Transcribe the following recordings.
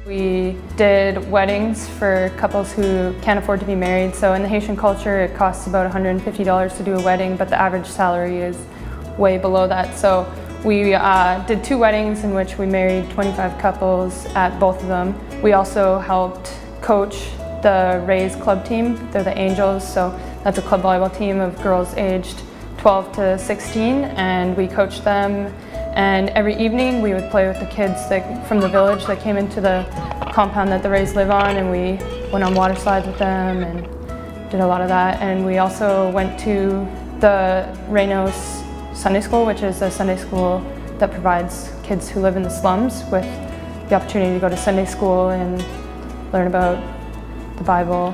We did weddings for couples who can't afford to be married. So in the Haitian culture, it costs about $150 to do a wedding, but the average salary is way below that. So we did 2 weddings in which we married 25 couples at both of them. We also helped coach the Ray's club team. They're the Angels, so that's a club volleyball team of girls aged 12 to 16, and we coached them. And every evening we would play with the kids from the village that came into the compound that the Rays live on, and we went on water slides with them and did a lot of that. And we also went to the Reynos Sunday School, which is a Sunday school that provides kids who live in the slums with the opportunity to go to Sunday school and learn about the Bible.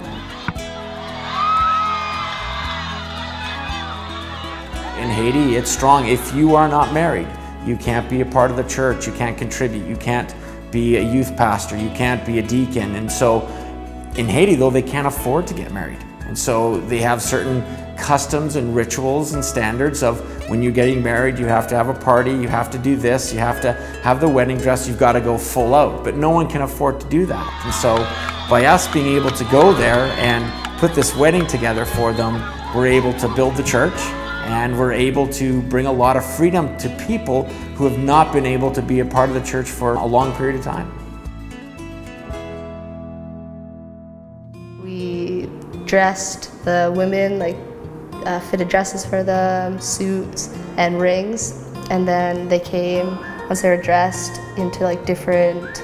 In Haiti, it's strong. If you are not married, you can't be a part of the church, you can't contribute, you can't be a youth pastor, you can't be a deacon. And so in Haiti, though, they can't afford to get married. And so they have certain customs and rituals and standards of when you're getting married, you have to have a party, you have to do this, you have to have the wedding dress, you've got to go full out. But no one can afford to do that. And so by us being able to go there and put this wedding together for them, we're able to build the church, and we're able to bring a lot of freedom to people who have not been able to be a part of the church for a long period of time. We dressed the women, fitted dresses for them, suits and rings, and then they came, once they were dressed, into different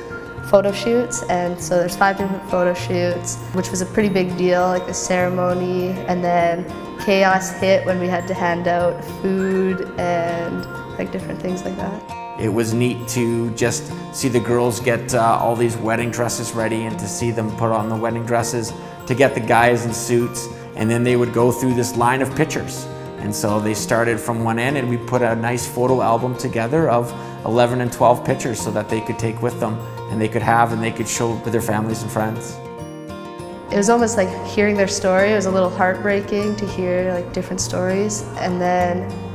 photo shoots. And so there's 5 different photo shoots, which was a pretty big deal, a ceremony. And then chaos hit when we had to hand out food and different things like that. It was neat to just see the girls get all these wedding dresses ready, and to see them put on the wedding dresses, to get the guys in suits, and then they would go through this line of pictures. And so they started from one end, and we put a nice photo album together of 11 and 12 pictures so that they could take with them, and they could have, and they could show with their families and friends. It was almost like hearing their story. It was a little heartbreaking to hear different stories,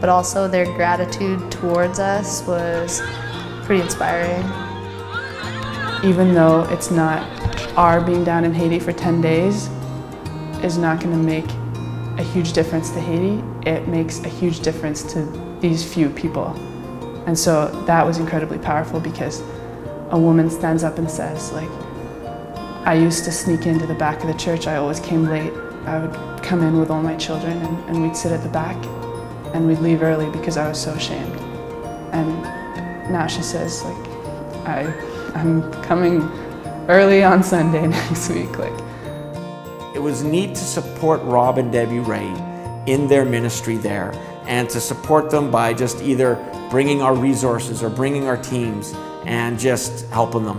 but also their gratitude towards us was pretty inspiring. Even though it's not our being down in Haiti for 10 days is not going to make a huge difference to Haiti, it makes a huge difference to these few people. And so that was incredibly powerful, because a woman stands up and says, I used to sneak into the back of the church. I always came late. I would come in with all my children, and we'd sit at the back, and we'd leave early because I was so ashamed. And now she says, I'm coming early on Sunday next week. It was neat to support Rod and Debbie Wray in their ministry there, and to support them by just either bringing our resources or bringing our teams and just helping them.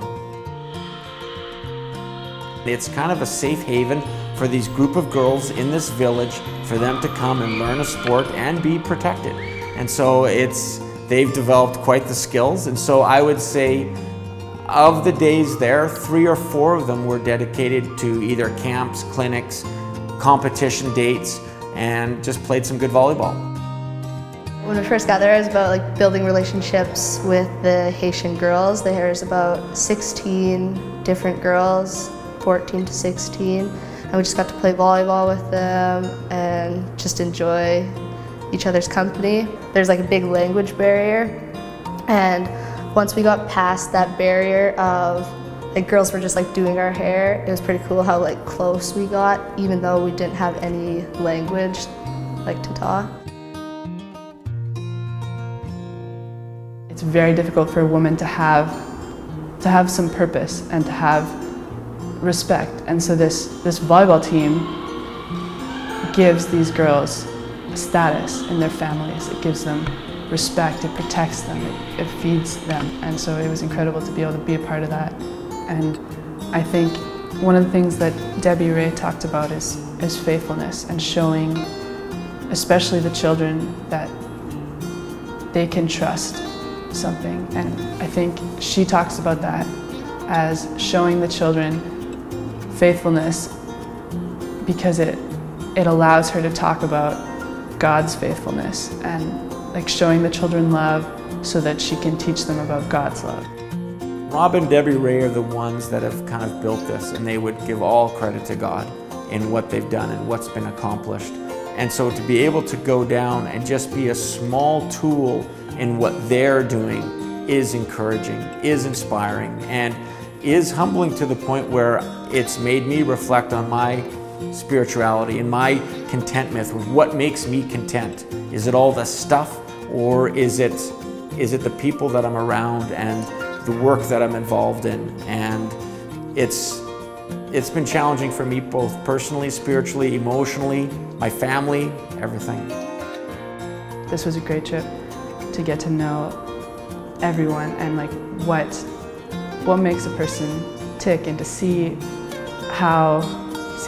It's kind of a safe haven for these group of girls in this village, for them to come and learn a sport and be protected. And so they've developed quite the skills. And so I would say of the days there, 3 or 4 of them were dedicated to either camps, clinics, competition dates, and just played some good volleyball. When we first got there, it was about building relationships with the Haitian girls. There's about 16 different girls, 14 to 16, and we just got to play volleyball with them and just enjoy each other's company. There's a big language barrier, and once we got past that barrier of girls were just doing our hair, it was pretty cool how close we got, even though we didn't have any language to talk. It's very difficult for a woman to have some purpose and to have respect. And so this volleyball team gives these girls status in their families. It gives them respect, it protects them, it feeds them. And so it was incredible to be able to be a part of that. And I think one of the things that Debbie Wray talked about is faithfulness, and showing especially the children that they can trust something. And I think she talks about that as showing the children faithfulness, because it allows her to talk about God's faithfulness, and showing the children love so that she can teach them about God's love. Rod and Debbie Wray are the ones that have kind of built this, and they would give all credit to God in what they've done and what's been accomplished. And so to be able to go down and just be a small tool in what they're doing is encouraging, is inspiring, and is humbling to the point where it's made me reflect on my spirituality and my contentment with what makes me content. Is it all the stuff, or is it the people that I'm around and the work that I'm involved in? And it's been challenging for me both personally, spiritually, emotionally, my family, everything. This was a great trip to get to know everyone and like what makes a person tick, and to see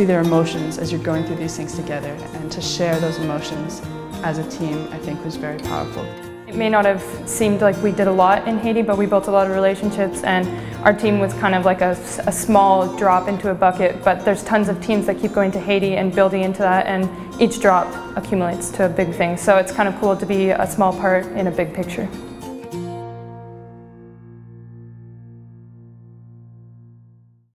their emotions as you're going through these things together, and to share those emotions as a team, I think was very powerful. It may not have seemed like we did a lot in Haiti, but we built a lot of relationships, and our team was kind of like a small drop into a bucket, but there's tons of teams that keep going to Haiti and building into that, and each drop accumulates to a big thing. So it's kind of cool to be a small part in a big picture.